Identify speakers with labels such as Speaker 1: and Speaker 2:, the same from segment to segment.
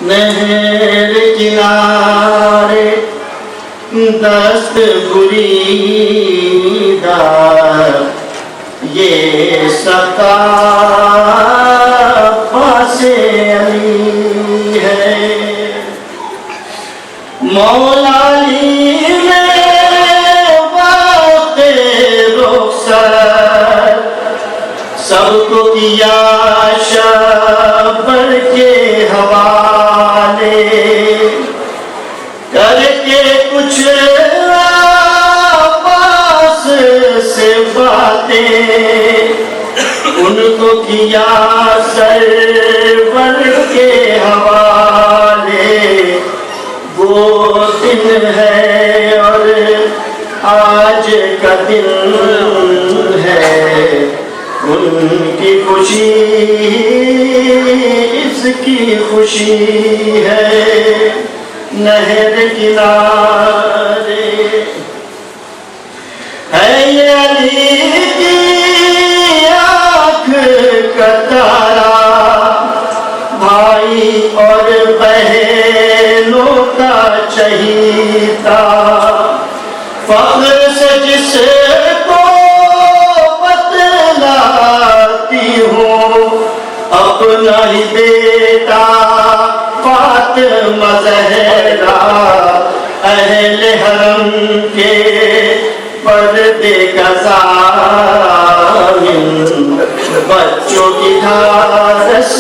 Speaker 1: नहर किनारे दस्त बुरीदा ये सका पासे अली है। मौलाली में वाक़े रुख़सत सबको किया शबर के हवाले करके कुछ आवाज़ से बातें उनको किया सरवर के हवाले। वो दिन है और आज का दिन है उनकी खुशी इसकी खुशी है। नहर किनारे है ये अली की आँख का तारा भाई और बहनों का चहीता फख्र से जिसको बतलाती हूँ अपना ही बेटा फातिमा ज़हरा अहले हरम के पर्दे का ज़ामिन बच्चों की धारस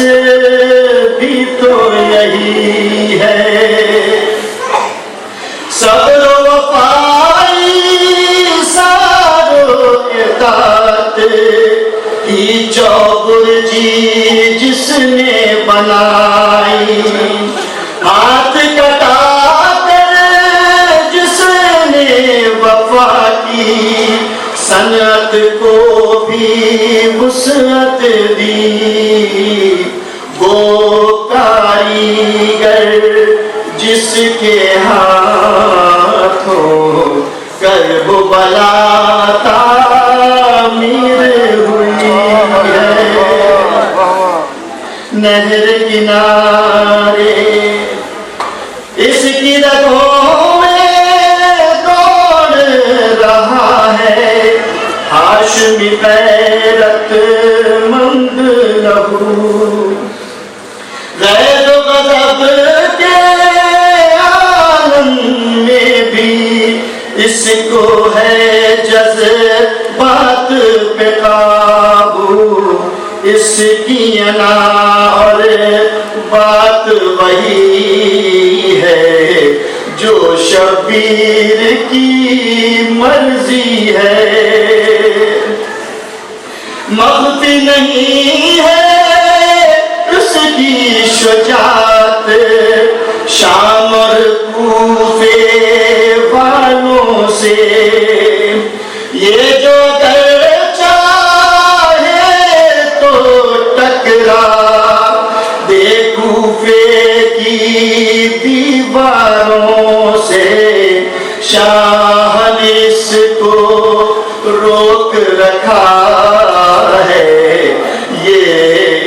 Speaker 1: भी तो यही है। सब्र वफ़ाई सारो इताअत की चौबुर्जी जिसने बनाई हाथ कटा कर जिसने वफा की सनत को भी वुसअत दी। वो कारीगर जिसके हाथों करबला तामीर हुई है। नहर किनारे इसकी रगों में दौड़ रहा है हाशमी गैरत मंद लहू। गैर गज़ब के आलम में भी इसको है जज़्बात पे काबू। इसकी अना और बात वही है जो शबीर की मर्जी है। मख्फी नहीं है उसकी शुजात शाम और कूफे वालों से। ये जो दीवारों से शाह ने इसको रोक रखा है ये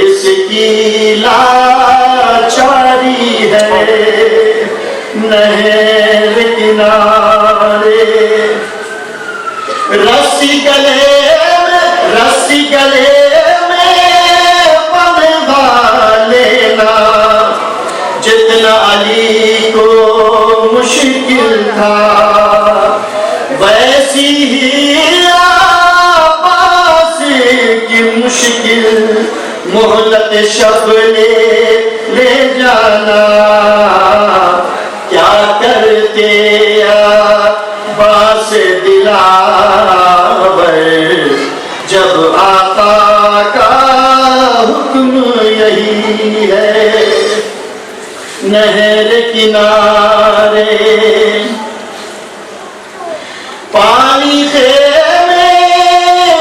Speaker 1: इसकी लाचारी है। नहर किनारे रस्सी गले में बंधवा लेना जितना अली को मुश्किल था वैसी ही आबास की मुश्किल मोहलत शब ले जाना। क्या करते आबास दिलावर जब आका का हुक्म यही है। नहर किनारे पानी खेमे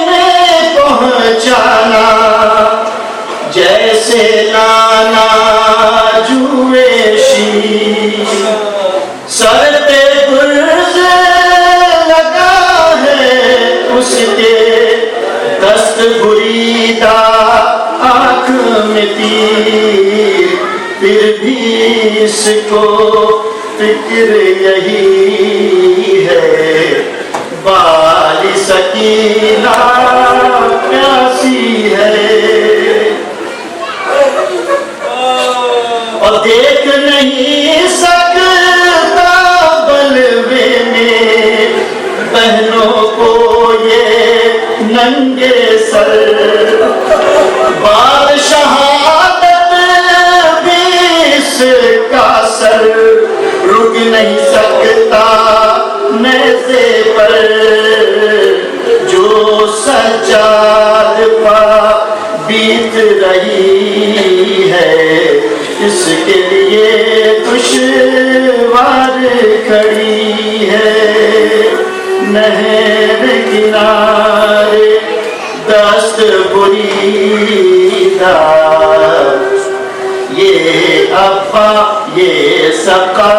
Speaker 1: में पहुँचाना जैसे लाना जुएशी। सर पे गुर्ज लगा है उसके दस्त बुरीदा आँख में तीर फिर भी इसको फिक्र यही है, बाली सकीना प्यासी है। और देख नहीं सकता बलवे में बहनों को ये नंगे सर, बादशाहत भी इसका सर रुक नहीं सकता नेज़े पर, जो सज्जाद पर बीत रही है इसके लिए दुश्वार खड़ी है। नहर किनारे दस्त बुरीदा, ये अब्बा ये सका